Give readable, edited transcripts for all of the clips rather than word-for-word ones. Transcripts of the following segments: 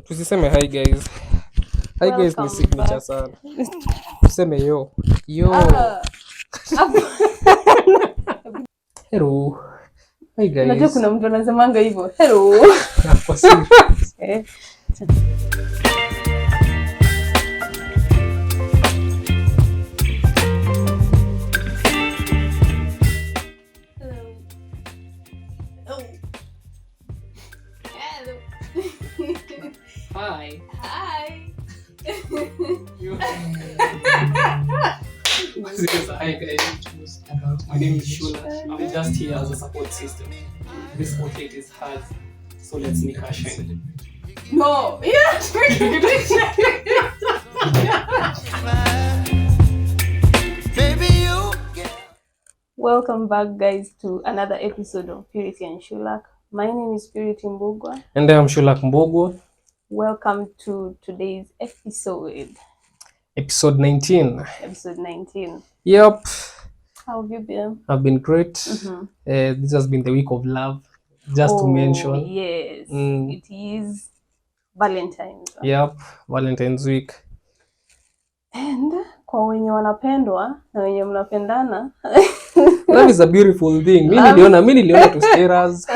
Tusiseme hi guys. Hi guys ni Welcome signature back. sana. Tuseme yo. Yo. Hello. Hi Unajua guys. kuna mtu anasemanga hivyo. Hello. Kwa serious. Eh. Hi. Hi. Hi guys. My name is Shula. I'm just here as a support system. This outfit is hers. So let's make her shine. No. Yeah. Welcome back guys to another episode of Purity and Shulak. My name is Purity Mbugwa. And I'm Shulak Mbogwa. Welcome to today's episode. Episode 19. Episode 19. Yep. How have you been? I've been great. Mhm. This has been the week of love. Just to mention. Yes. Mm. It is Valentine's. Yep. Valentine's week. And kwa wenye wanapendwa na wenye mnapendana. Love is a beautiful thing. Mimi niliona tu stares.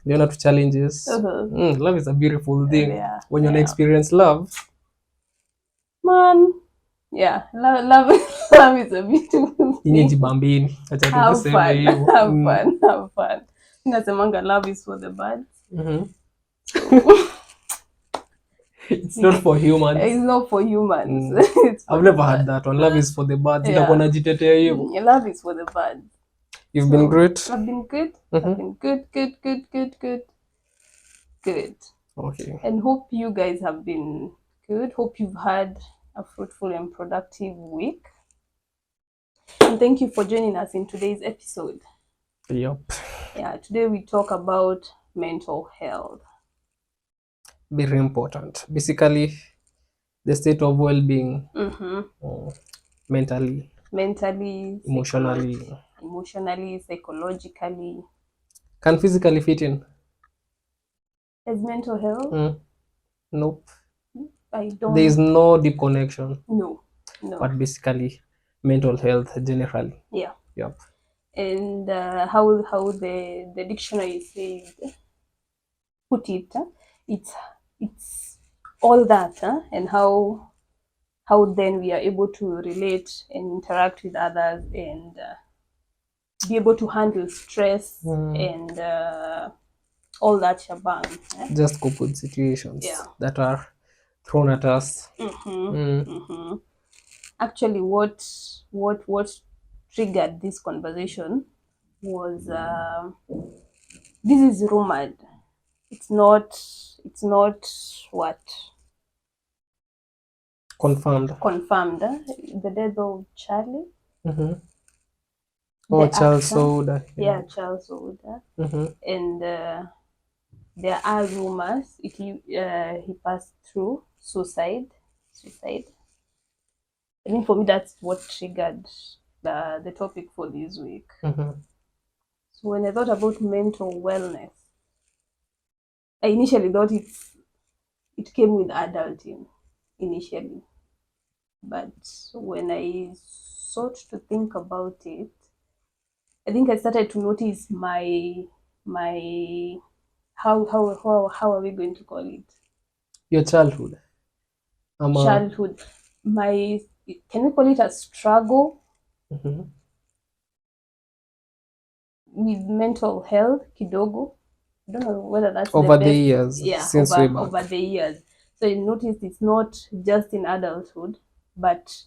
Niliona tu challenges. Love is a beautiful thing. Yeah, When you experience love. Man. Yeah, love is a beautiful thing. Inye jibambini. Acha tuseme hivyo. Have fun. Nasemanga love is for the birds. It's not for humans. It's not for humans. I've never had that one. Love is for the birds. Itakuwa najitetea hivyo. Love is for the birds. You've been great? I've been good. I've been good. Okay. And hope you guys have been good. Hope you've had a fruitful and productive week. And thank you for joining us in today's episode. Yep. Yeah, today we talk about mental health. Very important. Basically, the state of well-being. Mentally, emotionally, psychologically. Can physically fit in? As mental health? Nope. I don't. There is no deep connection. No. But basically, mental health generally. Yeah. Yep. And how the dictionary says, put it, it's all that, and how then we are able to relate and interact with others and be able to handle stress and all that shebang. Just cope with situations that are thrown at us. Actually, what triggered this conversation was this is rumored. It's not what confirmed. The death of Charlie. Charles Souda. Yeah, Charles Souda. And there are rumors he passed through suicide. I think for me that's what triggered the topic for this week. So when I thought about mental wellness, I initially thought it came with adulting initially. But when I sought to think about it, I think I started to notice my how are we going to call it? Your childhood. Childhood. Can we call it a struggle with mental health kidogo? I don't know whether that's over the years. Yeah, since over the years. So you notice it's not just in adulthood, but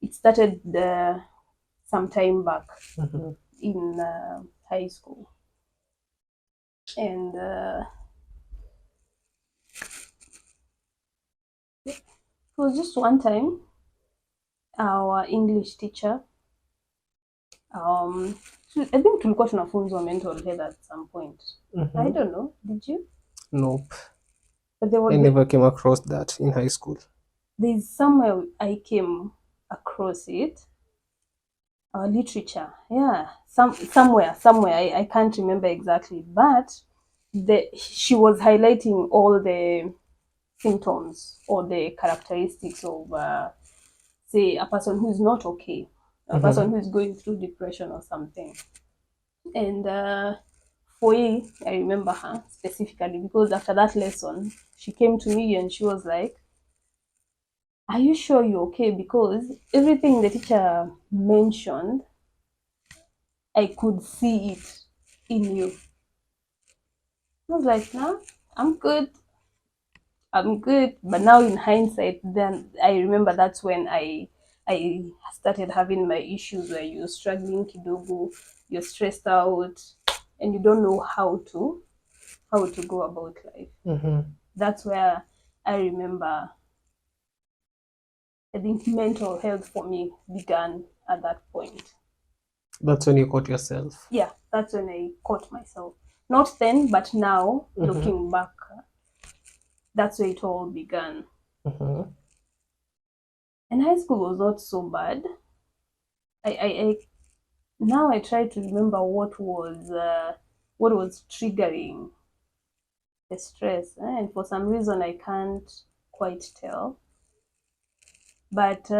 it started some time back in high school. And it was just one time our English teacher, I think tulikuwa tunafunzwa mental health at some point. I don't know, did you? Nope. But I never came across that in high school. There's somewhere I came across it. Our literature, yeah, somewhere. I can't remember exactly, but she was highlighting all the symptoms or the characteristics of, say, a person who's not okay, a person who's going through depression or something. And Foye, I remember her specifically because after that lesson, she came to me and she was like, "Are you sure you're okay? Because everything the teacher mentioned, I could see it in you." I was like, "Nah, I'm good. I'm good." But now in hindsight, then I remember that's when I started having my issues where you're struggling kidogo, you're stressed out, and you don't know how to go about life. That's where I remember, I think mental health for me began at that point. That's when you caught yourself. Yeah, that's when I caught myself. Not then, but now, looking back, that's where it all began. And high school was not so bad. I now I try to remember what was triggering the stress, and for some reason I can't quite tell. But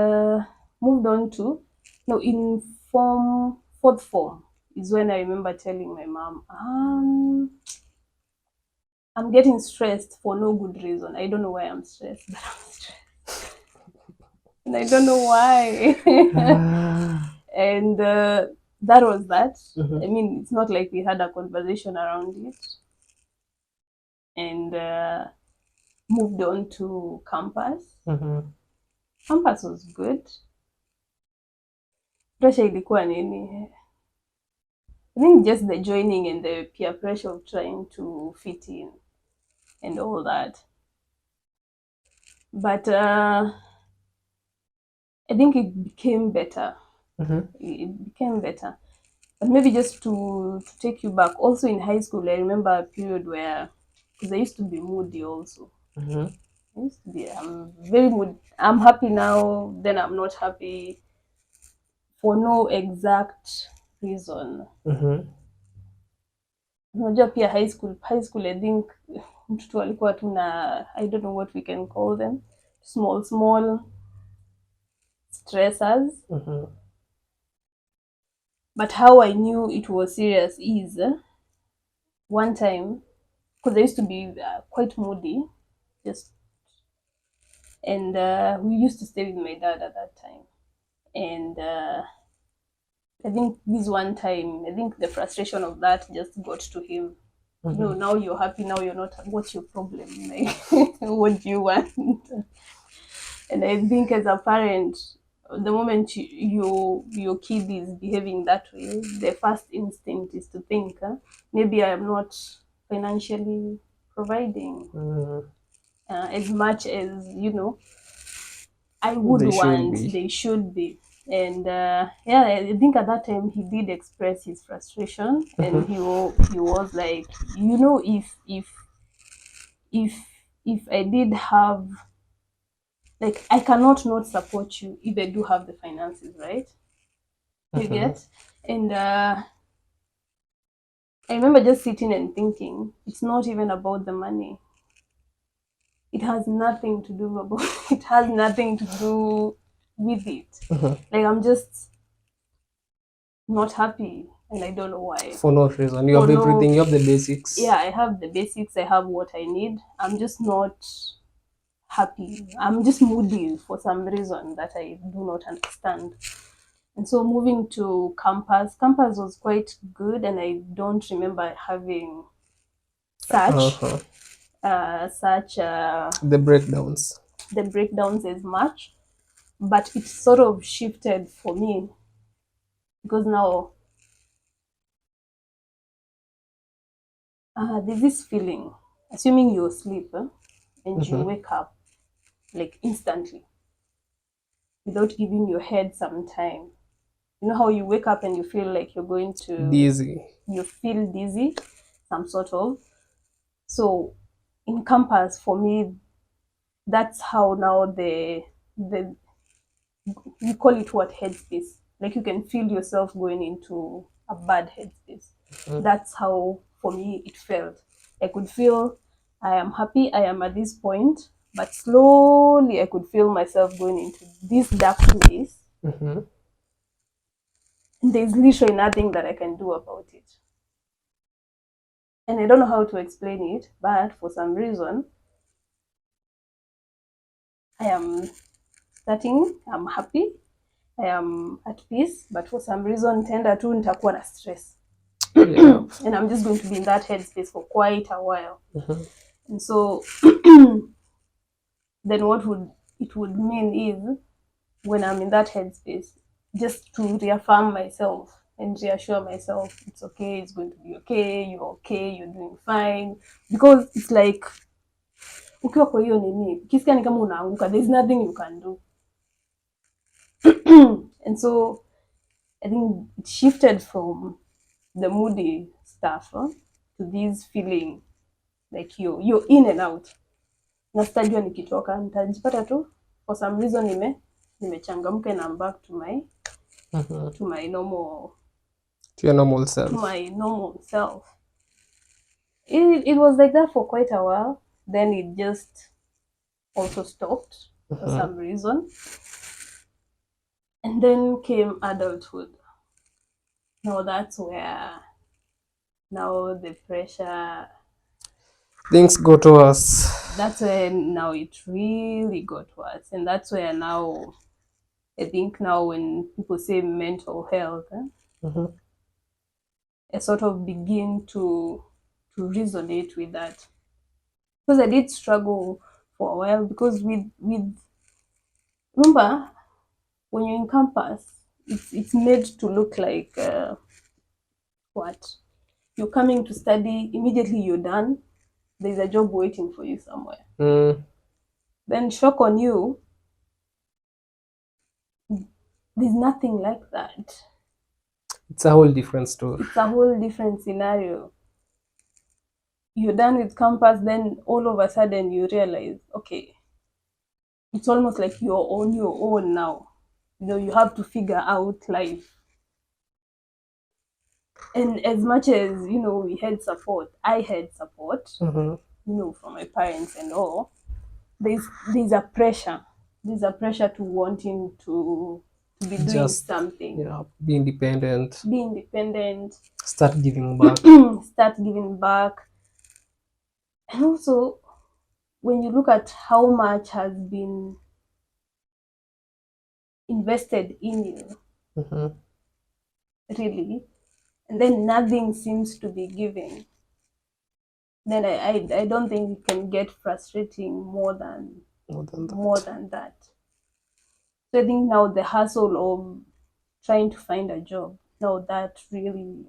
moved on to, no, in fourth form is when I remember telling my mom, I'm getting stressed for no good reason. I don't know why I'm stressed, but I'm stressed. And I don't know why. And that was that. I mean, it's not like we had a conversation around it. And moved on to campus. Campus was good. Pressure ilikuwa nini? I think just the joining and the peer pressure of trying to fit in and all that. But I think it became better. It became better. But maybe just to take you back, also in high school, I remember a period where, because I used to be moody also. I used to be, I'm very moody. I'm happy now, then I'm not happy for no exact reason. Unajua pia high school I think mtu alikuwa tu na, I don't know what we can call them, small stressors. But how I knew it was serious is one time, because I used to be quite moody, and we used to stay with my dad at that time. And I think this one time, I think the frustration of that just got to him. No, now you're happy, now you're not. What's your problem? Like, what do you want? And I think as a parent, the moment your kid is behaving that way, the first instinct is to think, maybe I am not financially providing as much as I would they should be. And I think at that time he did express his frustration, and he was like, if I did have, like, I cannot not support you if I do have the finances, right? You get? And I remember just sitting and thinking, it's not even about the money. It has nothing to do with it. Like, I'm just not happy, and I don't know why. For no reason. You have everything. You have the basics. Yeah, I have the basics. I have what I need. I'm just not happy. I'm just moody for some reason that I do not understand. And so moving to campus was quite good, and I don't remember having such the breakdowns as much, but it sort of shifted for me, because now there's this feeling, assuming you're asleep and you wake up like instantly without giving your head some time. You know how you wake up and you feel like you're going to dizzy. You feel dizzy, some sort of. So in campus, for me, that's how now you call it what, headspace. Like, you can feel yourself going into a bad headspace. That's how for me it felt. I could feel I am happy, I am at this point, But slowly I could feel myself going into this dark place. Mhm. And there's literally nothing that I can do about it. And I don't know how to explain it, but for some reason, I am I'm happy, I am at peace, but for some reason, tenda tu nitakuwa na stress. Yeah. And I'm just going to be in that headspace for quite a while. Mhm. And so then what would it would mean is when I'm in that headspace, just to reaffirm myself and reassure myself it's okay, it's going to be okay, you're doing fine. Because it's like ukiwa kwa hiyo nini, ukisikia ni kama unaanguka, there's nothing you can do. And so I think it shifted from the moody stuff to this feeling like you're in and out. Na sitajua nikitoka nitajipata tu for some reason nimechangamka and I'm back to my normal To your normal self. to my normal self. It was like that for quite a while. Then it just also stopped for some reason. And then came adulthood. Now that's where now the pressure, Things got worse. that's where now it really got worse. And that's where now, I think now when people say mental health, Mhm. I sort of begin to resonate with that. Because I did struggle for a while because with remember when you're in campus, it's made to look like what? You're coming to study, immediately you're done, there's a job waiting for you somewhere. Then shock on you, there's nothing like that. It's a whole different story. It's a whole different scenario. You're done with campus, then all of a sudden you realize, okay, it's almost like you're on your own now. You have to figure out life. And as much as, we had support, I had support, from my parents and all, there's a pressure. There's a pressure to wanting to be doing Just, something. yeah, be independent. Be independent. Start giving back. Start giving back. And also, when you look at how much has been invested in you, really, and then nothing seems to be giving, then I don't think it can get frustrating more than that. So I think now the hustle of trying to find a job, now that really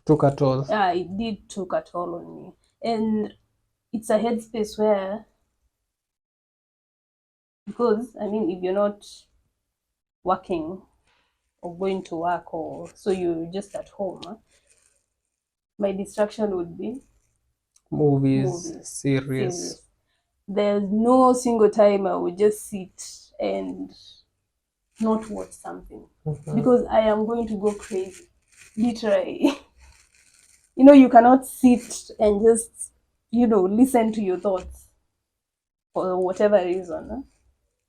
Took a toll. it did took a toll on me. And it's a headspace where, because I mean, if you're not working or going to work, or so you're just at home, my distraction would be Movies, series. There's no single time I would just sit and not watch something, because I am going to go crazy, literally. You cannot sit and just, listen to your thoughts for whatever reason.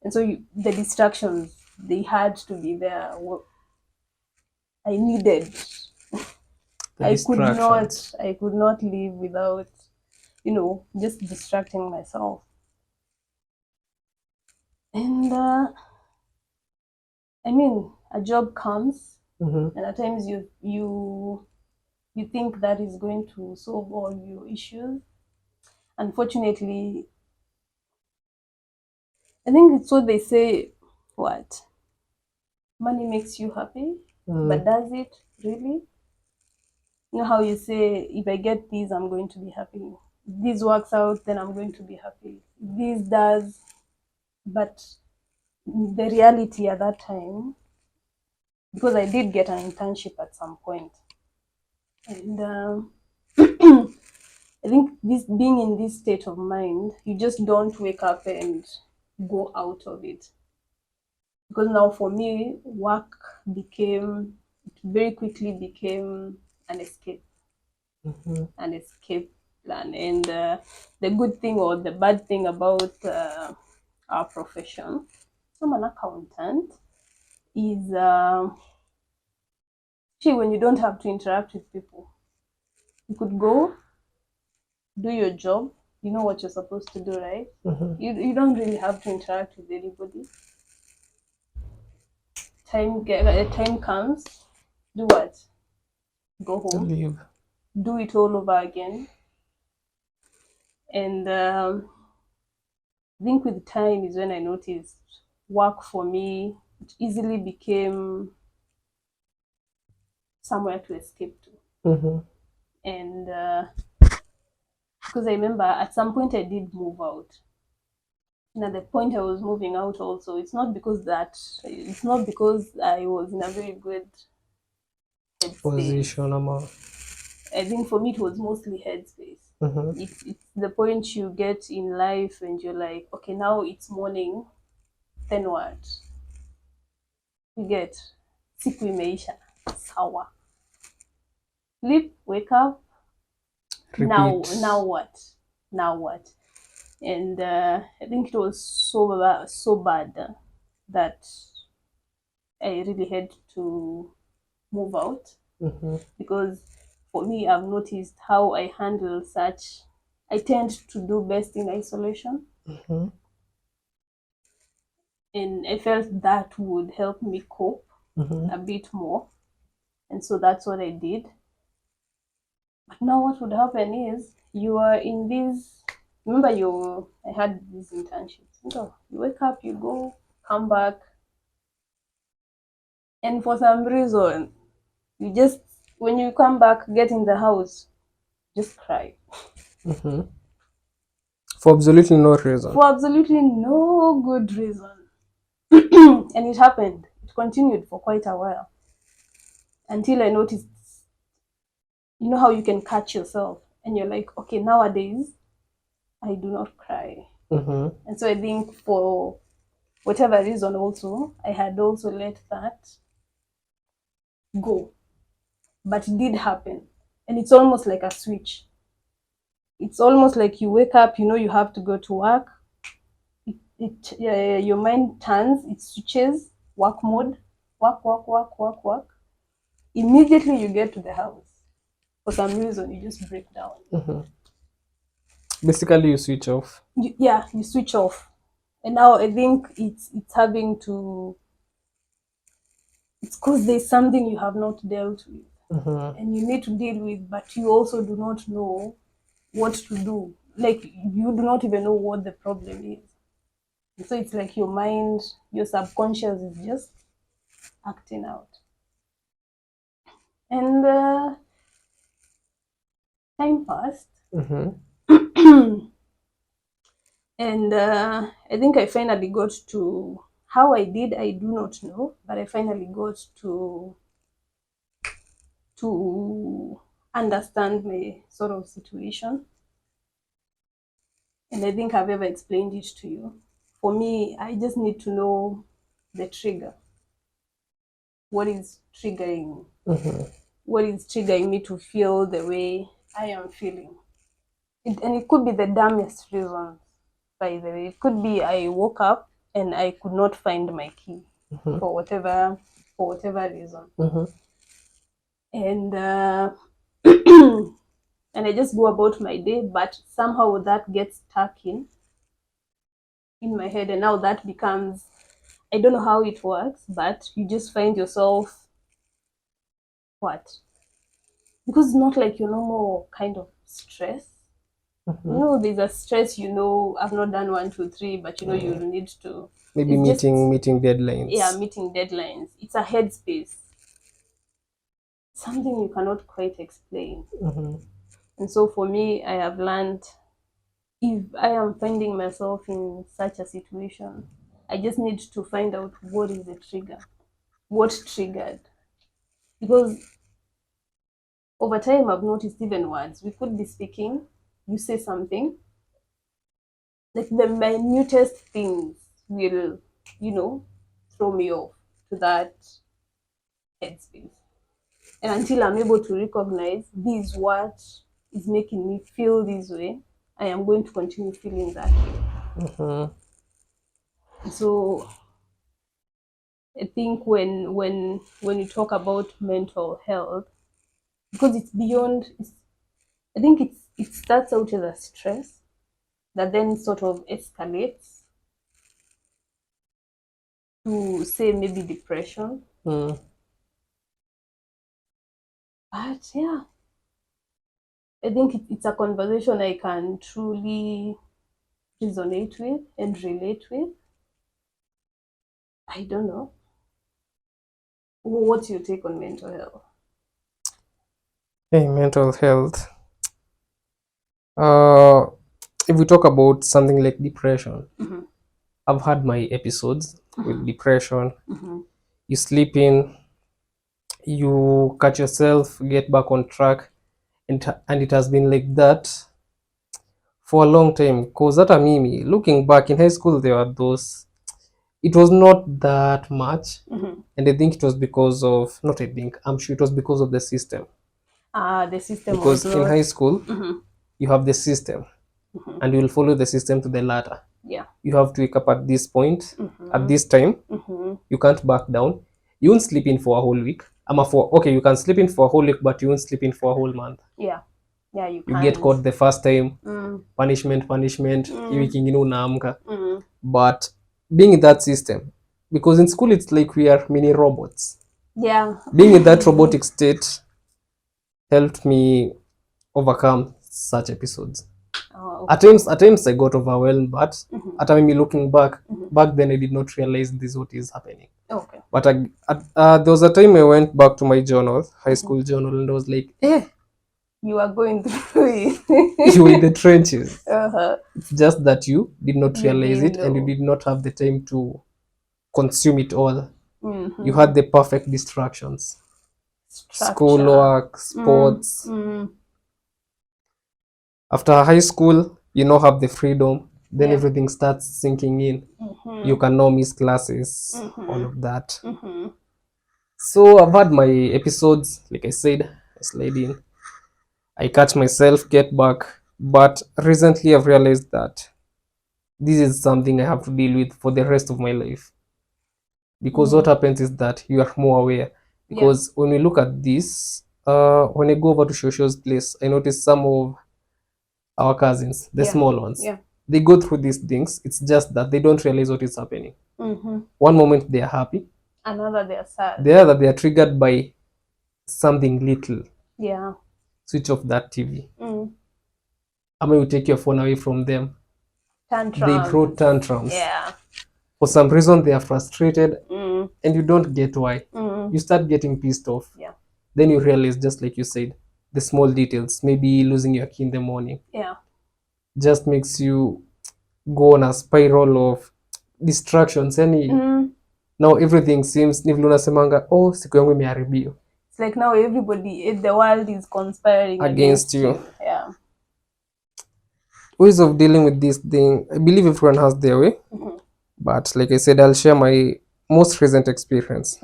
And so the distractions, they had to be there. I needed. I could not live without, just distracting myself. And I mean, a job comes, and at times you think that is going to solve all your issues. Unfortunately, I think it's what they say, what? Money makes you happy, but does it really? You know how you say, if I get this, I'm going to be happy. If this works out, then I'm going to be happy. If this does, but the reality at that time, because I did get an internship at some point, and I think this being in this state of mind, you just don't wake up and go out of it. Because now for me, work very quickly became an escape. An escape plan. And the good thing or the bad thing about our profession, I'm an accountant, is when you don't have to interact with people, you could go do your job. You know what you're supposed to do, right? You don't really have to interact with anybody. Time comes, do what? Go home, Leave. do it all over again. And I think with time is when I noticed work for me, it easily became somewhere to escape to. And because I remember at some point I did move out. And at the point I was moving out also, it's not because I was in a very good headspace. Position. I think for me it was mostly headspace. It's the point you get in life and you're like, okay, now it's morning, then what? You get siku imeisha, sawa. Sleep, wake up. Repeat. Now what? And I think it was so bad that I really had to move out. Because for me, I've noticed how I handle such. I tend to do best in isolation. And I felt that would help me cope a bit more. And so that's what I did. But now what would happen is you are in this, remember I had these internships. So you wake up, you go, come back. And for some reason, you just, when you come back, get in the house, just cry. For absolutely no reason. For absolutely no good reason. And it happened. It continued for quite a while. Until I noticed, you know how you can catch yourself and you're like, okay, nowadays, I do not cry. And so I think for whatever reason also, I had also let that go. But it did happen. And it's almost like a switch. It's almost like you wake up, you know you have to go to work. Your mind turns, it switches, work mode, work. Immediately you get to the house. For some reason, you just break down. Basically, you switch off. You switch off. And now I think it's having to, it's because there's something you have not dealt with. And you need to deal with, but you also do not know what to do. Like, you do not even know what the problem is. And so it's like your mind, your subconscious is just acting out. And time passed. And I think I finally got to, how I did, I do not know, but I finally got to understand my sort of situation. And I think I've ever explained it to you. For me, I just need to know the trigger. What is triggering? What is triggering me to feel the way I am feeling? And it could be the dumbest reasons, by the way. It could be I woke up and I could not find my key for whatever reason. And and I just go about my day, but somehow that gets stuck in my head, and now that becomes, I don't know how it works, but you just find yourself, what? Because it's not like your normal kind of stress. You know, there's a stress, I've not done 1, 2, 3, but you need to. Maybe meeting deadlines. Yeah, meeting deadlines. It's a headspace. Something you cannot quite explain. And so for me, I have learned, if I am finding myself in such a situation, I just need to find out what is the trigger. What triggered? Because over time, I've noticed even words. We could be speaking, you say something, like the minutest things will, throw me off to that headspace. And until I'm able to recognize this is what is making me feel this way, I am going to continue feeling that way. So I think when you talk about mental health, because it's beyond, I think it starts out as a stress that then sort of escalates to, say, maybe depression. But yeah, I think it's a conversation I can truly resonate with and relate with. I don't know. What's your take on mental health? Hey, mental health. Uh, if we talk about something like depression, I've had my episodes with depression. You sleep in, you catch yourself, get back on track, and it has been like that for a long time. Cause hata mimi, looking back in high school, there were those. It was not that much, and I think it was because of, not I think, I'm sure it was because of the system. The system Because was in not. high school, you have the system, and you will follow the system to the latter. Yeah. You have to wake up at this point, at this time. You can't back down. You won't sleep in for a whole week. You can sleep in for a whole week, but you won't sleep in for a whole month. Yeah. Yeah, you You can't. get caught the first time, punishment, hii wiki ingine unaamka. But being in that system, because in school it's like we are mini robots. Yeah. Being in that robotic state helped me overcome such episodes. Oh, At times I got overwhelmed, but at me looking back then I did not realize this is what is happening. okay. But there was a time I went back to my journal, high school journal, and I was like, You are going through it. you were in the trenches. Uh-huh. It's just that you did not You realize didn't it, and you know. did not have the time to consume it all. You had the perfect distractions. Schoolwork, sports. After high school, you now have the freedom. Then everything starts sinking in. You can now miss classes, all of that. So I've had my episodes, like I said, I slide in. I catch myself, get back. But recently I've realized that this is something I have to deal with for the rest of my life. Because what happens is that you are more aware. Because when we look at this, when I go over to Shosho's place, I notice some of our cousins, the small ones, they go through these things. It's just that they don't realize what is happening. One moment they are happy, Another they are sad. the other they are triggered by something little. Yeah. Switch off that TV. Ama you take your phone away from them. Tantrums. They throw tantrums. Yeah. For some reason they are frustrated, and you don't get why. You start getting pissed off. Yeah. Then you realize, just like you said, the small details, maybe losing your key in the morning, just makes you go on a spiral of distractions. Now everything seems, ni vile unasemanga, oh, siku yangu imeharibiwa. It's like now everybody, the world is conspiring against you. Yeah. Ways of dealing with this thing, I believe everyone has their way. But like I said, I'll share my most recent experience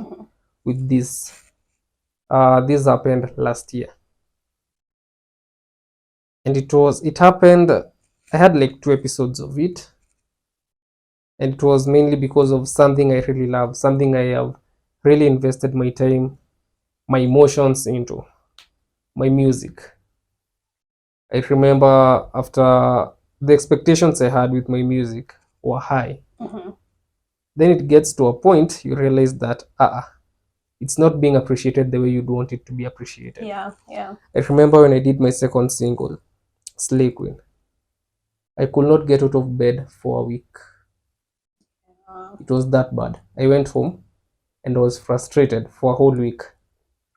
with this. This happened last year, and it happened, I had like 2 episodes of it, and it was mainly because of something I really love, something I have really invested my time, my emotions into, my music. I remember after the expectations I had with my music were high, then it gets to a point you realize that it's not being appreciated the way you'd want it to be appreciated. Yeah. I remember when I did my second single, Slay Queen, I could not get out of bed for a week. It was that bad. I went home and was frustrated for a whole week.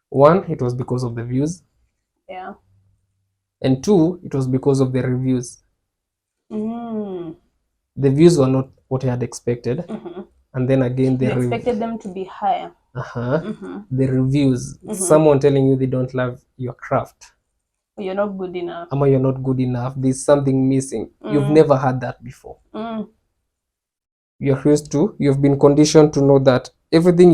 1, it was because of the views. Yeah. And 2, it was because of the reviews. The views were not what I had expected. And then again, you expected them to be higher. The reviews, someone telling you they don't love your craft. You're not good enough. Ama you're not good enough. There's something missing. You've never had that before. You've been conditioned to know that everything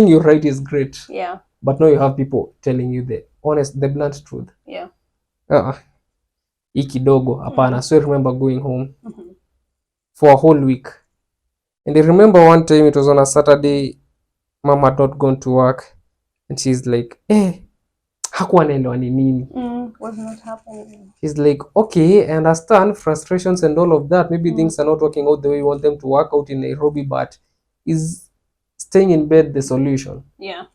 you write is great. Yeah. But now you have people telling you the blunt truth. Yeah. hii kidogo hapana. So I remember going home Mhm. for a whole week. And I remember one time it was on a Saturday, mom had not gone to work and she's like, hakuwa naelewa ni nini. Was not happening. He's like, okay, I understand frustrations and all of that. Maybe things are not working out the way you want them to work out in Nairobi, but is staying in bed the solution? Yeah.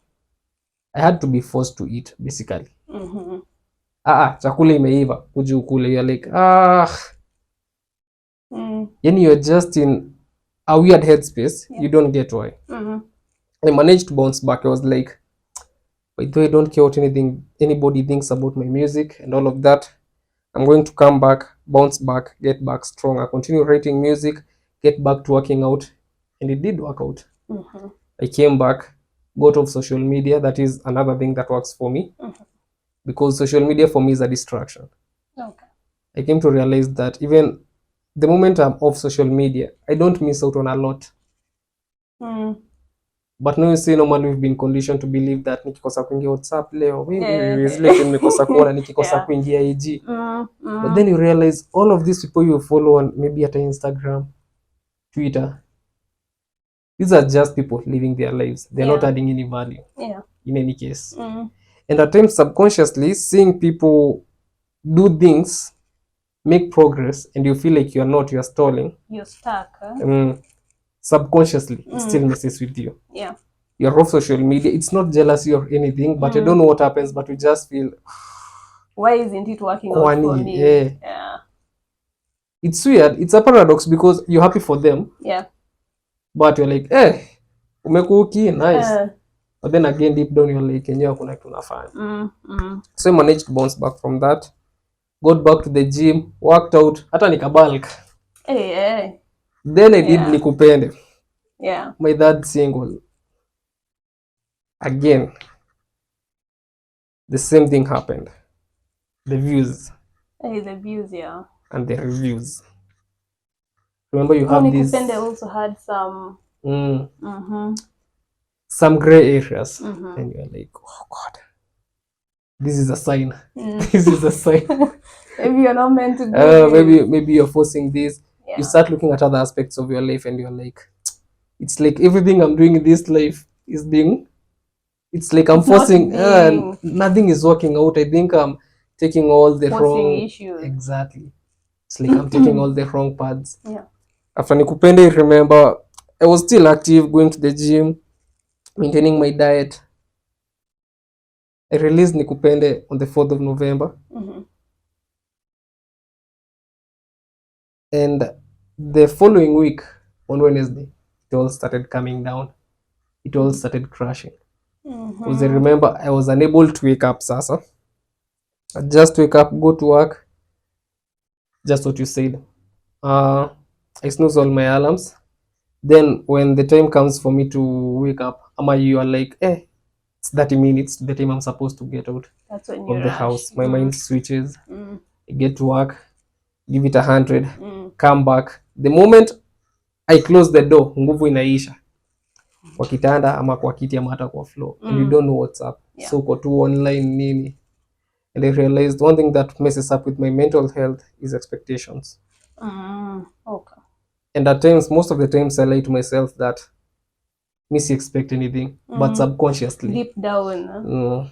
I had to be forced to eat, basically. Mhm. Chakula imeiva, kuja ukule. You're like, yani you're just in a weird headspace. Yeah. You don't get why. Mhm. I managed to bounce back. I was like, by the way, I don't care what anybody thinks about my music and all of that. I'm going to come back, bounce back, get back stronger, continue writing music, get back to working out. And it did work out. Mhm. I came back, got off social media. That is another thing that works for me. Because social media for me is a distraction. Okay. I came to realize that even the moment I'm off social media, I don't miss out on a lot. But now you see, normally we've been conditioned to believe that nikikosa kuingia WhatsApp leo, zile nimekosa kuona nikikosa kuingia IG. But then you realize all of these people you follow on maybe at Instagram, Twitter, these are just people living their lives. They're not adding any value in any case. And at times subconsciously seeing people do things, make progress, and you feel like you're stalling. You're stuck. Huh? Subconsciously, it still messes with you. Yeah. You're off social media. It's not jealousy or anything, but I don't know what happens, but we just feel, why isn't it working out for me? Yeah. It's weird. It's a paradox because you're happy for them. Yeah. But you're like, umekuki, nice. But then again, deep down, you're like, enyewe kuna kitu nafanya. So I managed to bounce back from that. Got back to the gym, worked out, hata nikabalk. Then I did Nikupende. Yeah. My third single. Again, the same thing happened. The views. The views, yeah. And the reviews. Remember, you have this. Nikupende also had some. Some gray areas. And you're like, oh God, this is a sign. This is a sign. Maybe you're not meant to do this. Maybe you're forcing this. Yeah. You start looking at other aspects of your life and you're like, it's like everything I'm doing in this life is being, it's like I'm forcing, nothing is working out. I think I'm taking all the wrong issues. Exactly. It's like I'm taking all the wrong paths. Yeah. After Nikupende, remember, I was still active, going to the gym, maintaining my diet. I released Nikupende on the 4th of November. And the following week, on Wednesday, it all started coming down. It all started crashing. Because I remember I was unable to wake up, Sasa. I just wake up, go to work. Just what you said. I snooze all my alarms. Then when the time comes for me to wake up, you are like, it's 30 minutes to the time I'm supposed to get out of the house. My mind switches. I get to work, give it 100, come back. The moment I close the door, nguvu inaisha. Kwa kitanda ama kwa kiti ama hata kwa floor. And you don't know what's up. Yeah. So uko tu online nini. And I realized one thing that messes up with my mental health is expectations. Okay. And at times, most of the times I lie to myself that me si expect anything, but subconsciously. Deep down.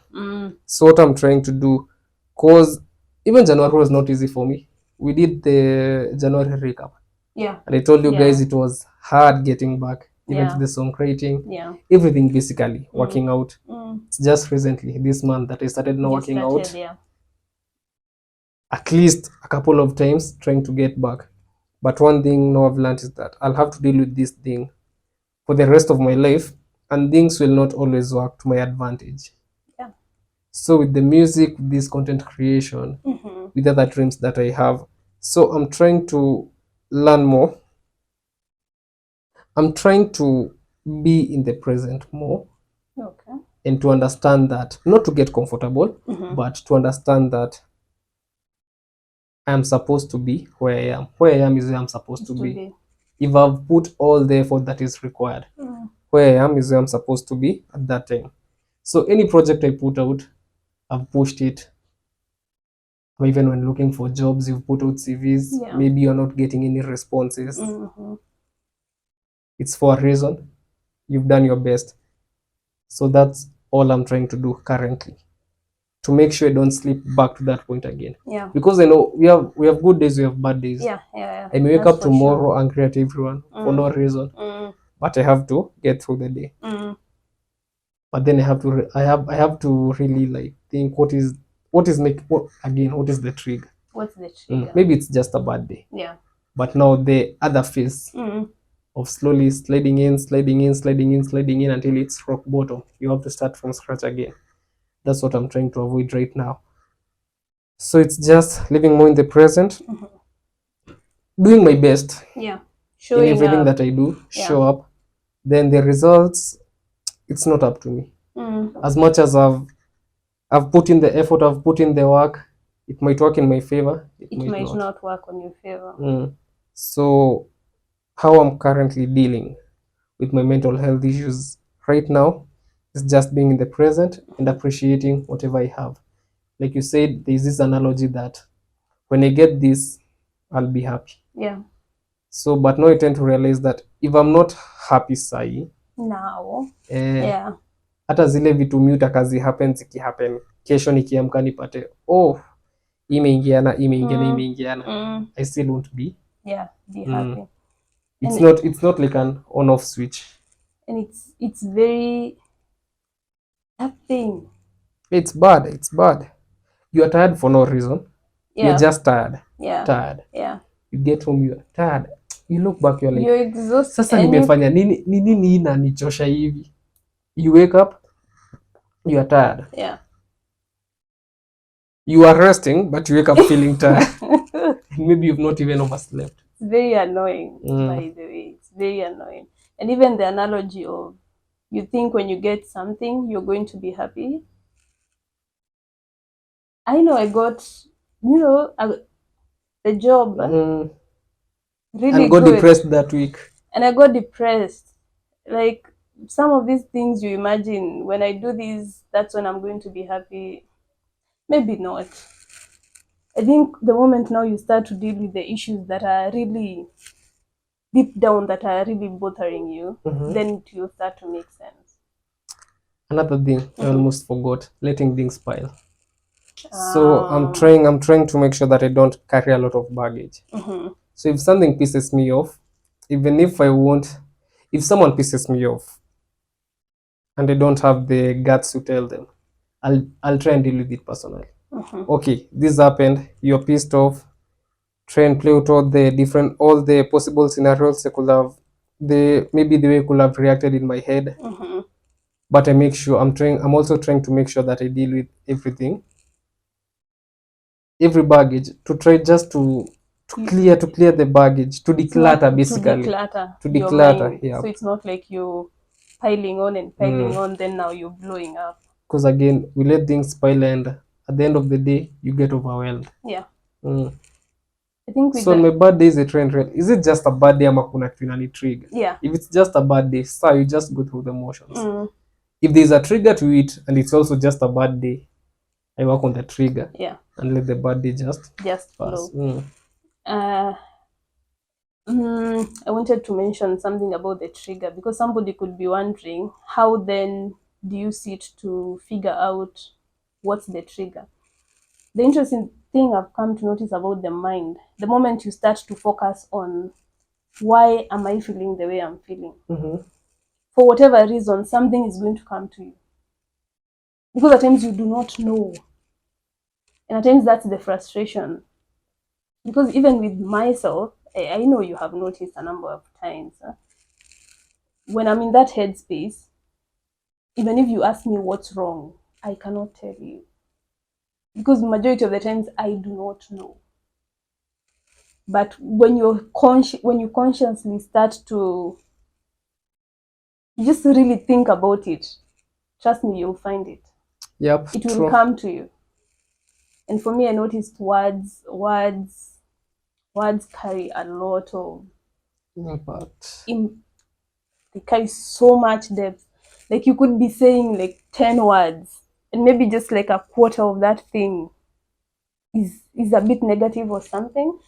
So what I'm trying to do, cause even January was not easy for me. We did the January recap. Yeah. And I told you guys it was hard getting back, even to the songwriting. Yeah. Everything basically, working out. It's just recently, this month, that I started working out. Yeah. At least a couple of times trying to get back. But one thing now I've learned is that I'll have to deal with this thing for the rest of my life, and things will not always work to my advantage. Yeah. So with the music, with this content creation, with other dreams that I have, so I'm trying to learn more. I'm trying to be in the present more. Okay. And to understand that, not to get comfortable, but to understand that I'm supposed to be where I am. Where I am is where I'm supposed to be. If I've put all the effort that is required, where I am is where I'm supposed to be at that time. So any project I put out, I've pushed it. or even when looking for jobs, you've put out CVs, Yeah. maybe you're not getting any responses. Mm-hmm. It's for a reason. You've done your best. So that's all I'm trying to do currently, to make sure I don't slip back to that point again. Yeah. Because I know we have good days, we have bad days. Yeah. Yeah. I may wake That's up for tomorrow sure. angry at everyone for no reason, but I have to get through the day. But then I have to really like think what is what is the trigger. What's the trigger? Maybe it's just a bad day, Yeah. but now the other phase of slowly sliding in until it's rock bottom. You have to start from scratch again. That's what I'm trying to avoid right now. So it's just living more in the present, doing my best Yeah. in Showing everything up. that I do, Yeah. show up. Then the results, it's not up to me. As much as I've put in the effort, I've put in the work, it might work in my favor, it might not work on your favor. So how I'm currently dealing with my mental health issues right now is just being in the present and appreciating whatever I have. Like you said, there's this analogy that when I get this, I'll be happy. Yeah. So, but now I tend to realize that if I'm not happy sahi, Now. Yeah. hata zile vitu mi utakazi happen zikihappen, kesho nikiamka nipate imeingiana I still won't be. Yeah. Be happy. It's not like an on off switch. And it's very that thing. It's bad. You are tired for no reason. Yeah. You're just tired. Yeah. Yeah. You get home, you're tired. You look back, you're like, you're exhausted. Sasa nimefanya nini nini inanichosha hivi? You wake up, you are tired. Yeah. You are resting, but you wake up feeling tired. Maybe you've not even overslept. It's very annoying, by the way. It's very annoying. And even the analogy of you think when you get something, you're going to be happy. I know I got, the job really and got good. depressed that week. And I got depressed. Like some of these things you imagine, when I do this, that's when I'm going to be happy. Maybe not. I think the moment now you start to deal with the issues that are really deep down, that are really bothering you, then it will start to make sense. Another thing I almost forgot, letting things pile. So I'm trying to make sure that I don't carry a lot of baggage. So if something pisses me off, even if someone pisses me off and I don't have the guts to tell them, I'll try and deal with it personally. Okay, this happened, you're pissed off. Try and play out all the possible scenarios I could have, maybe the way I could have reacted in my head. But I make sure I'm also trying to make sure that I deal with everything, every baggage, to try just to clear the baggage, to declutter basically. To declutter, yeah. So it's not like you're piling on and piling on, then now you're blowing up. Because again, we let things pile and at the end of the day, you get overwhelmed. Yeah. I think with so my bad day is a trend. Is it just a bad day ama kuna kitu inani trigger? Yeah. If it's just a bad day, so you just go through the motions. If there's a trigger to it and it's also just a bad day, I work on the trigger. Yeah. And let the bad day just flow. pass. I wanted to mention something about the trigger, because somebody could be wondering, how then do you sit to figure out what's the trigger? The interesting thing I've come to notice about the mind, the moment you start to focus on why am I feeling the way I'm feeling, for whatever reason, something is going to come to you. Because at times you do not know. And at times that's the frustration. Because even with myself, I know you have noticed a number of times, when I'm in that headspace, even if you ask me what's wrong, I cannot tell you. Because majority of the times I do not know. But when you consciously start to just really think about it, trust me, you'll find it. Yep. It will come to you. And for me, I noticed words carry a lot of impact. They carry so much depth. Like you could be saying like 10 words, and maybe just like a quarter of that thing is a bit negative or something,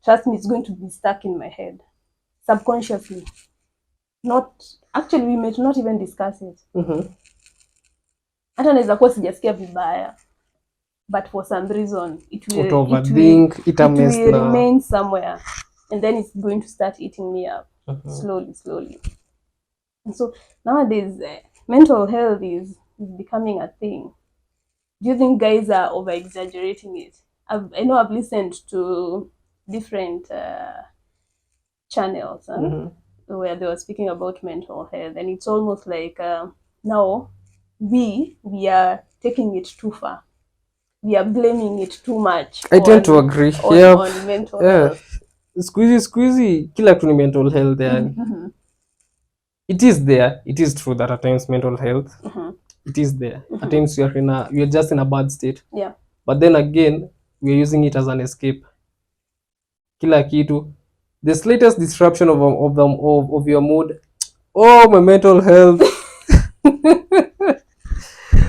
trust me, it's going to be stuck in my head subconsciously. Not actually, we may not even discuss it. Hata naweza kuwa sijasikia vibaya, but for some reason it will remain somewhere, and then it's going to start eating me up slowly. And so nowadays mental health is becoming a thing. Do you think guys are over exaggerating it? I know I've listened to different channels where they were speaking about mental health, and it's almost like now we are taking it too far. We are blaming it too much. I tend to agree. On mental health. Squeezy, kila kitu ni mental health yani. It is there. It is true that at times mental health, it is there. At times we are just in a bad state. Yeah. But then again, we are using it as an escape. Kila kitu, the slightest disruption of your mood, oh, my mental health.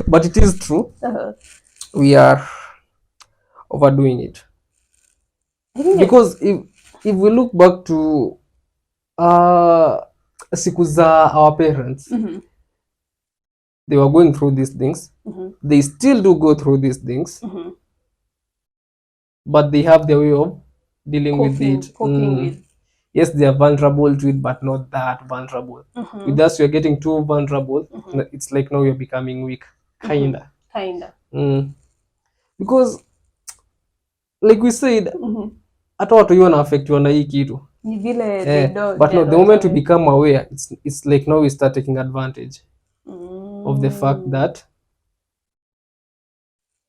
But it is true. We are overdoing it. Because if we look back to siku za our parents, they were going through these things. They still do go through these things, but they have their way of dealing with it. With. Yes, they are vulnerable to it, but not that vulnerable. With us, we are getting too vulnerable. It's like now you're becoming weak. Kinda. Because like we said, hata watu wana affectiwa na hii kitu. Ni vile but no, the moment we become aware, it's like now we start taking advantage of the fact that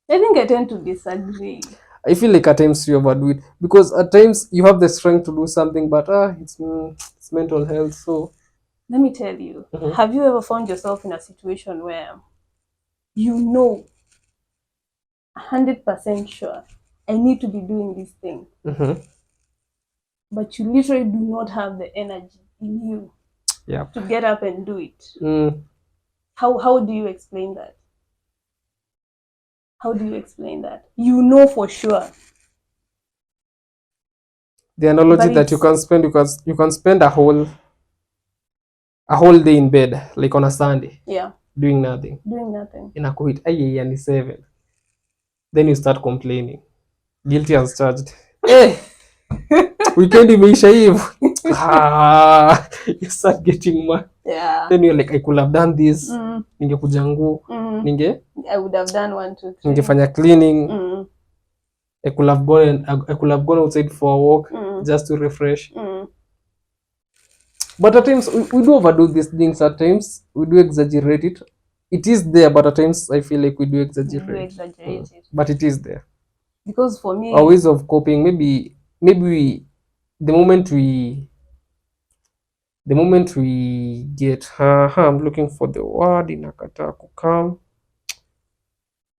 I think I tend to disagree. I feel like at times you overdo it, because at times you have the strength to do something, but it's mental health. So let me tell you, have you ever found yourself in a situation where you know 100% sure I need to be doing this thing, but you literally do not have the energy in you to get up and do it? How do you explain that? How do you explain that? You know for sure. The analogy that you can spend a whole day in bed, like on a Sunday, doing nothing. Inakuhit ni 7. Then you start complaining. Guilty as charged. Weekend imeisha hivyo. You start getting mad. Then you're like, I could have done this. Ningekuja nguo. I would have done 1, 2, 3. Ningefanya cleaning. I could have gone outside for a walk just to refresh. But at times we do overdo these things. At times we do exaggerate it. It is there, but at times I feel like we do exaggerate. It. But it is there. Because for me, our ways of coping, maybe the moment we get I'm looking for the word inakataa kukam,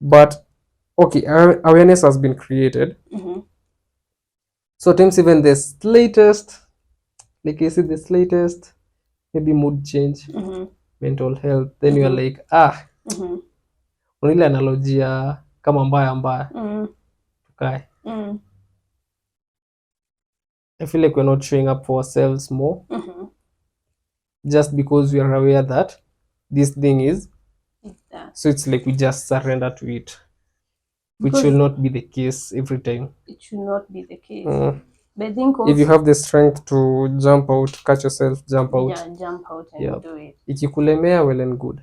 but okay, awareness has been created. So at times even the slightest, like you see, the slightest maybe mood change, mental health, then you're like unile analojia kama mbaya tukae. I feel like we're not showing up for ourselves more, just because we are aware that this thing is so it's like we just surrender to it, which will not be the case every time. It should not be the case. But I think also, if you have the strength to jump out, catch yourself, jump out. Jump out and do it. Ikikulemea, well and good.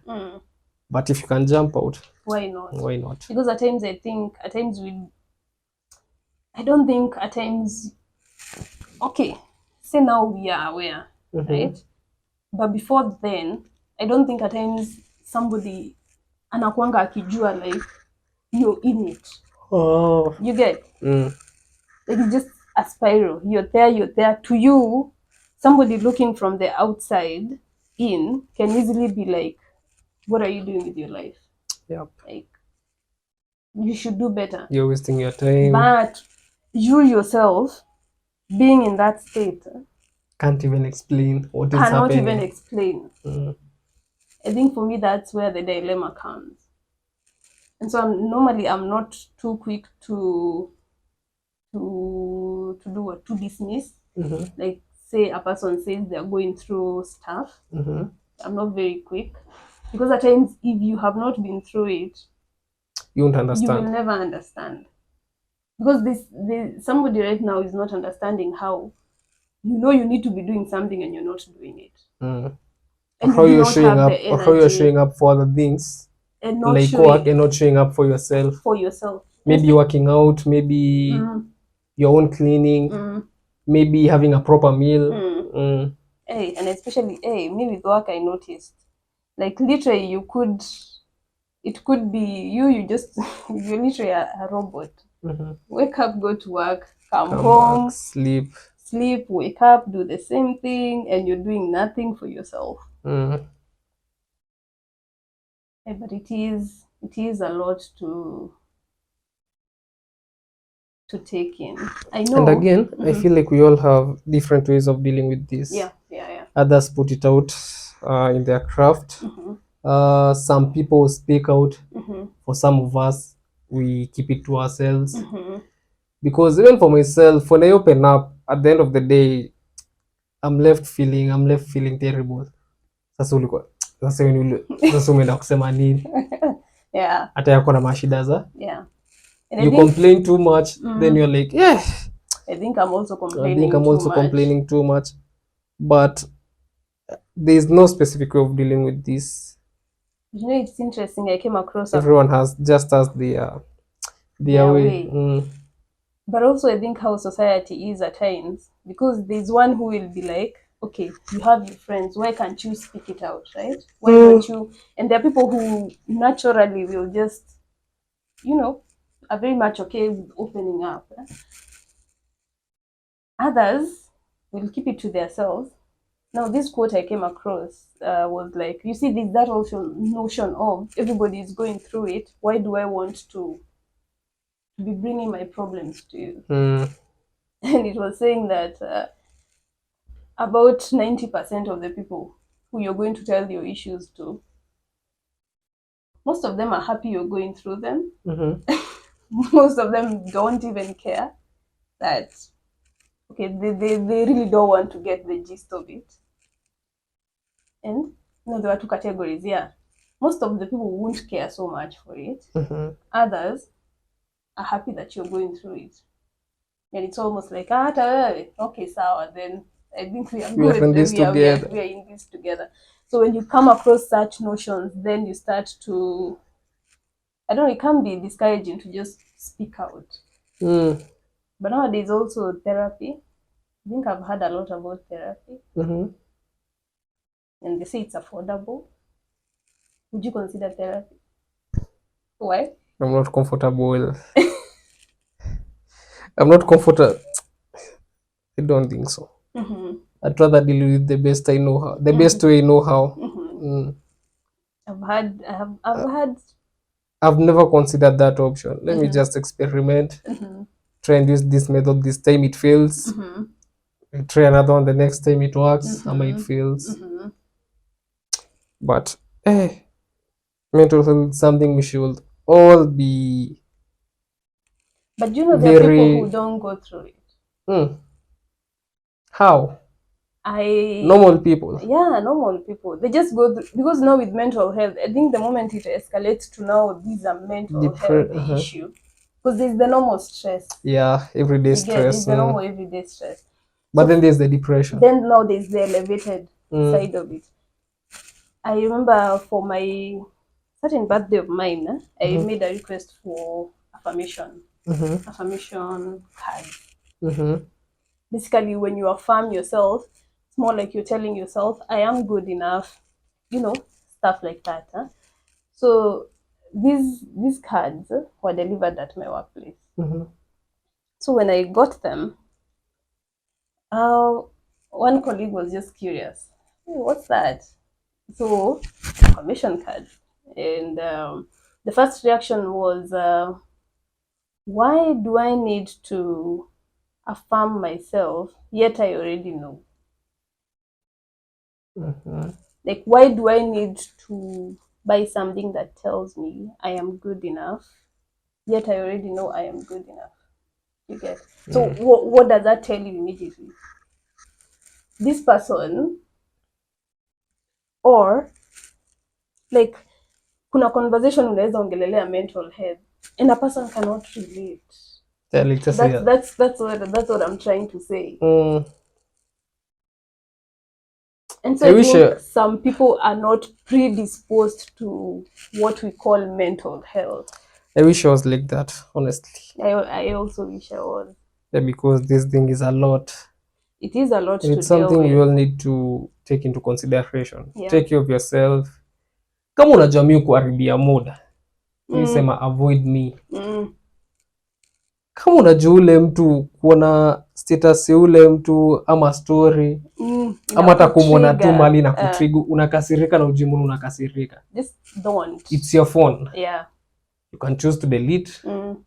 But if you can jump out, why not? Why not? Because at times okay, say now we are aware, right? But before then, I don't think at times somebody anakuanga akijua like you're in it. You get? Like it's just a spiral. You're there. To you, somebody looking from the outside in can easily be like, what are you doing with your life? Like, you should do better. You're wasting your time. But you yourself, being in that state, can't even explain what is happening. Cannot even explain. I think for me that's where the dilemma comes. And so I'm not too quick to to do what, to dismiss. Mm-hmm. Like, say a person says they're going through stuff, Mm-hmm. I'm not very quick, because at times if you have not been through it, You won't you will understand. never understand. Because somebody right now is not understanding how you need to be doing something and you're not doing it. Mm. And How you do you're not showing have up, the or how you're energy showing up for other things, and not like showing work, and not showing up for yourself. for yourself. Maybe working out, maybe Mm, your own cleaning, mm, maybe having a proper meal. mm. Hey, and especially, hey, me with work, I noticed, like, literally, it could be you just, you're literally a robot. Mm-hmm. Wake up, go to work, come Come home, back, sleep. wake up, do the same thing, and you're doing nothing for yourself. Mm. But it is a lot to take in. I know. And again, I Mhm. feel like we all have different ways of dealing with this. Yeah. Others put it out in their craft. Mhm. Some people speak out. Mhm. For some of us, we keep it to ourselves. Mhm. Because even for myself, when I open up, at the end of the day, I'm left feeling terrible. Sasa ulikuwa sasa wewe sasa umeenda kusema nini? Yeah. Hata yako na mashida za. Yeah. And I You think, complain too much, then you're like, yeah. I think I'm also I complaining think I'm too also much. complaining too much. But there's no specific way of dealing with this. You know, it's interesting. I came across Everyone has their way. way. But also, I think how society is at times, because there's one who will be like, okay, you have your friends, why can't you speak it out, right? Why don't you? And there are people who naturally will just, are very much okay with opening up. Others will keep it to themselves. Now, this quote I came across was like, you see, there's that also notion of everybody is going through it. Why do I want to be bringing my problems to you? And it was saying that about 90% of the people who you're going to tell your issues to, most of them are happy you're going through them. Most of them don't even care that, okay, they really don't want to get the gist of it. And there are two categories. Yeah, most of the people won't care so much for it. Others are happy that you're going through it, and it's almost like, okay, sour, then I think we are good. We are in this together. We are in this together. So when you come across such notions, then you start to, I don't know, it can be discouraging to just speak out. But nowadays also therapy. I think I've heard a lot about therapy. And they say it's affordable. Would you consider therapy? Why? I'm not comfortable. I'm not comfortable. I don't think so. I'd rather deal with the best I know how. The best way I know how. I've never considered that option. Let me just experiment. Try and use this method. This time it fails. Try another one. The next time it works. Ama it fails. But mental health is something we should all be. But you know, there are people who don't go through it. How? Normal people. Yeah, normal people. They just go through, because now with mental health, I think the moment it escalates to now, these are mental health issue. Because there's the normal stress. Yeah, everyday stress. There's the normal everyday stress. But then there's the depression. Then now there's the elevated side of it. I remember for my certain birthday of mine, I made a request for affirmation. Affirmation card. Basically, when you affirm yourself, it's more like you're telling yourself, I am good enough, stuff like that. So these cards were delivered at my workplace. So when I got them, one colleague was just curious, hey, what's that? So, affirmation card. And the first reaction was, why do I need to affirm myself, yet I already know? Like, why do I need to buy something that tells me I am good enough, yet I already know I am good enough? You get. So what does that tell you immediately? This person, or like kuna conversation unaweza ongelelea mental health and a person cannot relate. That's what I'm trying to say. And so I think some people are not predisposed to what we call mental health. I wish I was like that, honestly. I also wish I was. Yeah, because this thing is a lot. It is a lot to deal with. It's something you all need to take into consideration. Yeah. Take care of yourself. Kama unajua mimi kuharibia muda, nisema avoid me. Kama unajua ule mtu kuona status ya ule mtu ama story ama hata kumwona tu mali na kutrigu, unakasirika na ujimu unakasirika. Just don't. It's your phone. Yeah. You can choose to delete. You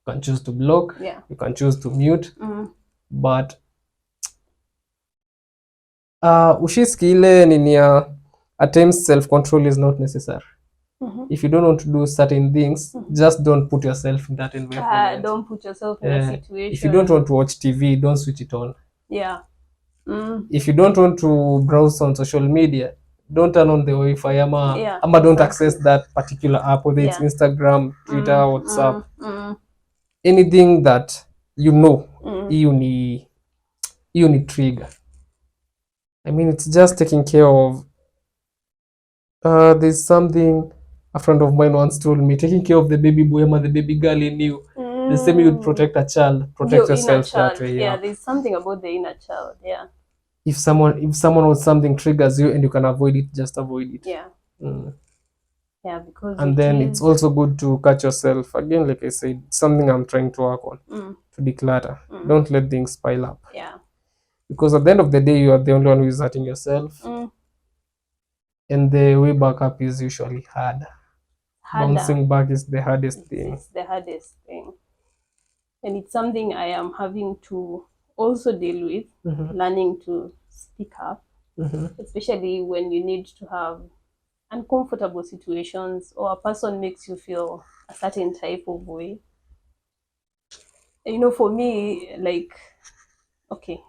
can choose to block. Yeah. You can choose to mute. But ushisikia ile nini ya at times self control is not necessary. If you don't want to do certain things, just don't put yourself in that environment. Don't put yourself in a situation. If you don't want to watch TV, don't switch it on. Yeah. If you don't want to browse on social media, don't turn on the Wi-Fi ama don't access that particular app, whether it's Instagram, Twitter, WhatsApp. Anything that you know, hiyo ni trigger. I mean, it's just taking care of there's something a friend of mine once told me, taking care of the baby boy or the baby girl in you. The same you would protect a child, protect yourself that way. Yeah, there's something about the inner child. Yeah. If someone or something triggers you and you can avoid it, just avoid it. Yeah. Yeah, because and then it's also good to catch yourself. Again, like I said, something I'm trying to work on. To declutter. Don't let things pile up. Yeah. Because at the end of the day, you are the only one who is hurting yourself. And the way back up is usually hard. Bouncing back is the hardest thing. It's the hardest thing. And it's something I am having to also deal with, learning to speak up, especially when you need to have uncomfortable situations or a person makes you feel a certain type of way. And, you know, for me, like, okay,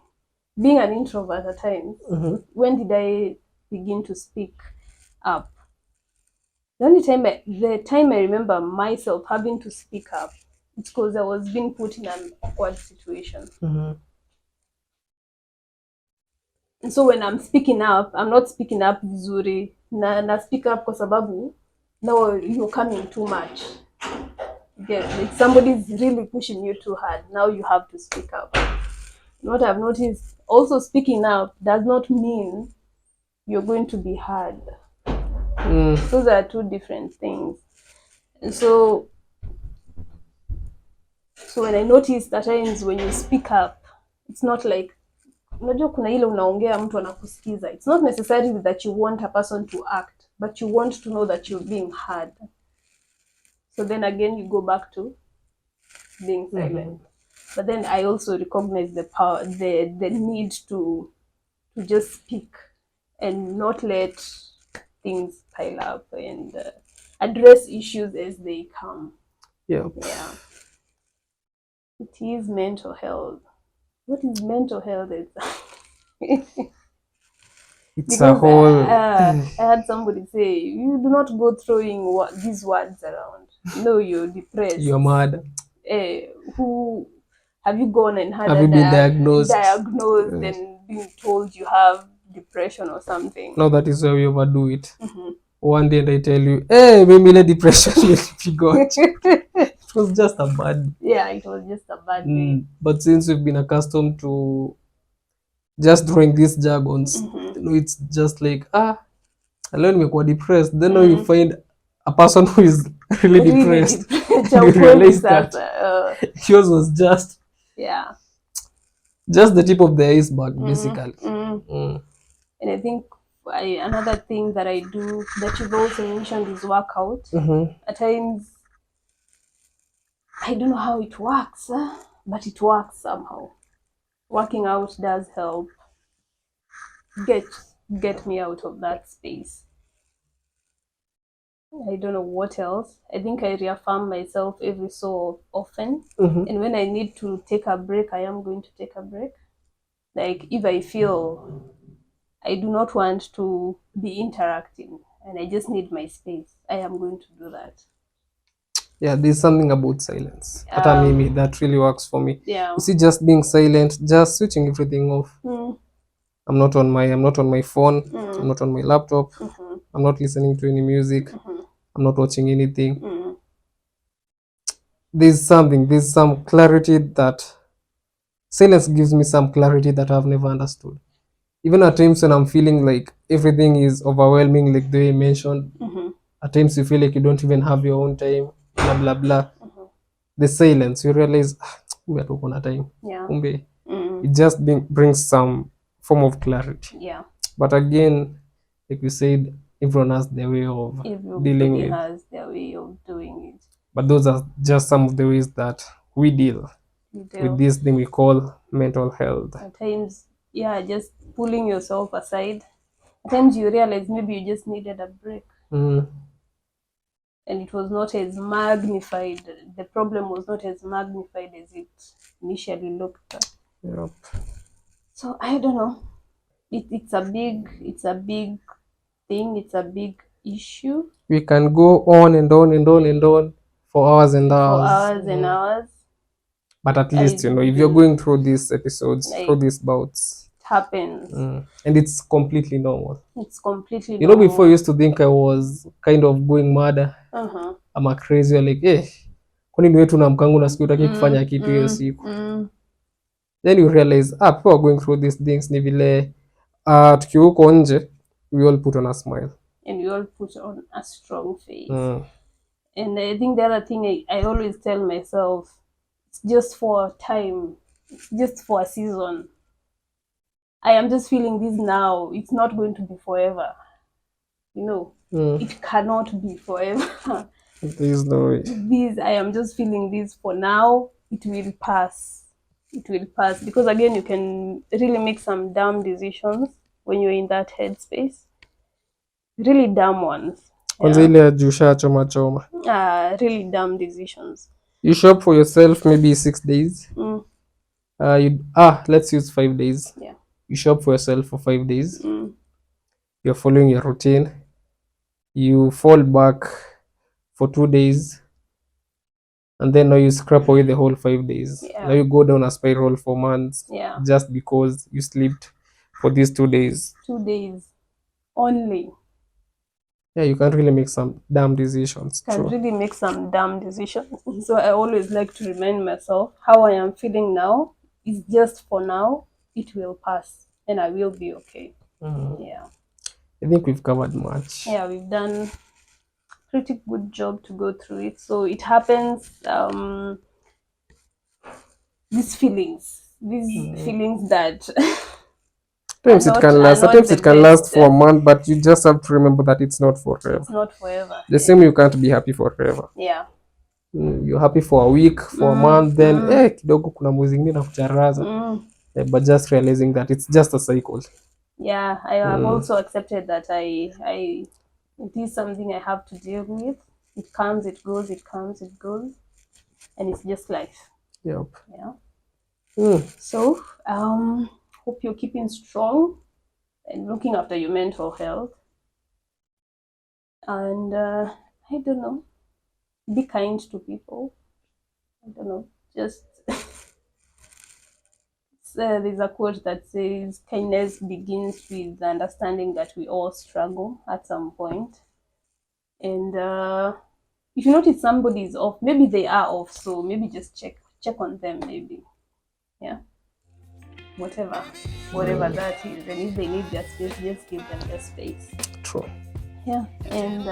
being an introvert at times, when did I begin to speak up? The time I remember myself having to speak up, it's because I was being put in an awkward situation. And so when I'm speaking up, I'm not speaking up vizuri. Na speak up kwa sababu now you're coming too much. Like somebody's really pushing you too hard. Now you have to speak up. And what I've noticed, also speaking up does not mean you're going to be heard. Those are two different things. And so when I noticed at times when you speak up, it's not like, unajua kuna ile unaongea mtu anakusikiza. It's not necessarily that you want a person to act, but you want to know that you're being heard. So then again, you go back to being silent. But then I also recognize the power, the need to just speak and not let things pile up and address issues as they come. Yeah. It is mental health. What is mental health exactly? It's a whole... I had somebody say, you do not go throwing these words around. No, you're depressed. You're mad. Who have you gone and had have you been diagnosed and being told you have depression or something? No, that is where we overdo it. One day they tell you, hey, maybe depression you got. It was just a bad. Yeah, it was just a bad day. But since we've been accustomed to just throwing these jargons, you know, it's just like, alone nimekuwa depressed. Then now you find a person who is really depressed. You realize that yours was just the tip of the iceberg, basically. And I think another thing that I do that you've also mentioned is workout. At times, I don't know how it works, but it works somehow. Working out does help get me out of that space. I don't know what else. I think I reaffirm myself every so often. Mm-hmm. And when I need to take a break, I am going to take a break. Like if I feel I do not want to be interacting and I just need my space, I am going to do that. Yeah, there's something about silence. Hata mimi, that really works for me. Yeah. You see, just being silent, just switching everything off. I'm not on my phone. I'm not on my laptop. I'm not listening to any music. I'm not watching anything. There's some clarity that silence gives me, some clarity that I've never understood. Even at times when I'm feeling like everything is overwhelming, like the way you mentioned, at times you feel like you don't even have your own time, blah blah blah. The silence, you realize, kumbe hatuko na time. Yeah. Kumbe, it just brings some form of clarity. Yeah. But again, like we said, everyone has their way of dealing Everybody with. has their way of doing it. But those are just some of the ways that we deal with this thing we call mental health. At times, yeah, just pulling yourself aside. At times you realize maybe you just needed a break. And it was not as magnified. The problem was not as magnified as it initially looked. Yep. So I don't know. It's a big thing. It's a big issue. We can go on and on and on and on for hours and hours. For hours and hours. But at least, if you're going through these episodes, through these bouts, it happens. And it's completely normal. It's completely normal. Before I used to think I was kind of going mad. I'm a crazy, you're like, kwani ni wetu na mkangu na siku utaki kufanya kitu hiyo siku. Then you realize, people are going through these things, ni vile tukiwa huko nje, we all put on a smile. And we all put on a strong face. And I think the other thing I always tell myself, it's just for a time. It's just for a season. I am just feeling this now. It's not going to be forever. It cannot be forever. There is no way. I am just feeling this for now. It will pass. It will pass. Because again, you can really make some dumb decisions when you're in that headspace. Really dumb ones. Kwanza ile ya jusha choma. Really dumb decisions. You shop for yourself maybe 6 days. Let's use 5 days. Yeah. You shop for yourself for 5 days. You're following your routine. You fall back for 2 days. And then now you scrap away the whole 5 days. Yeah. Now you go down a spiral for months. Yeah. Just because you slept for these 2 days. 2 days only. Yeah, you can really make some dumb decisions. Really make some dumb decisions. So I always like to remind myself how I am feeling now is just for now. It will pass and I will be okay. Yeah. I think we've covered much. Yeah, we've done pretty good job to go through it. So it happens. These feelings that Sometimes it can last for a month, but you just have to remember that it's not forever. It's not forever. The same, you can't be happy forever. Yeah. You're happy for a week, for a month, then kidogo kuna mwezi ingine na kucharaza. But just realizing that it's just a cycle. Yeah, I have also accepted that it is something I have to deal with. It comes, it goes, it comes, it goes, and it's just life. Yep. Yeah. So, hope you're keeping strong and looking after your mental health. And I don't know, be kind to people. I don't know, just there's a quote that says kindness begins with the understanding that we all struggle at some point. And if you notice somebody is off, maybe they are off, so maybe just check on them, maybe. Yeah. Whatever that is, and if they need their space, just give them their space. True. Yeah. And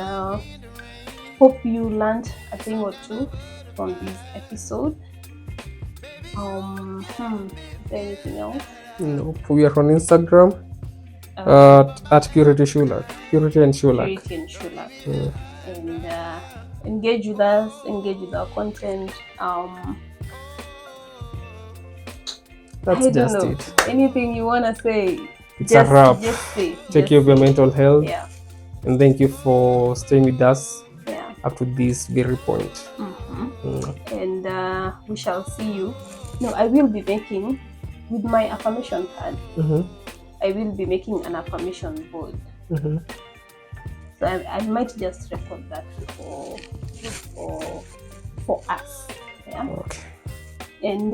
hope you learned a thing or two from this episode. Is there anything else? Nope. We are on Instagram at Purity Shulak. Purity and Shulak. And engage with us, engage with our content. That's just it. Anything you wanna say? It's a wrap. Just say. Take care of your mental health. Yeah. And thank you for staying with us up to this very point. And we shall see you. No, I will be making with my affirmation card. I will be making an affirmation board. So I might just record that for us. Yeah. Okay. And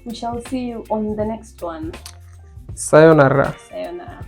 we shall see you on the next one. Sayonara. Sayonara.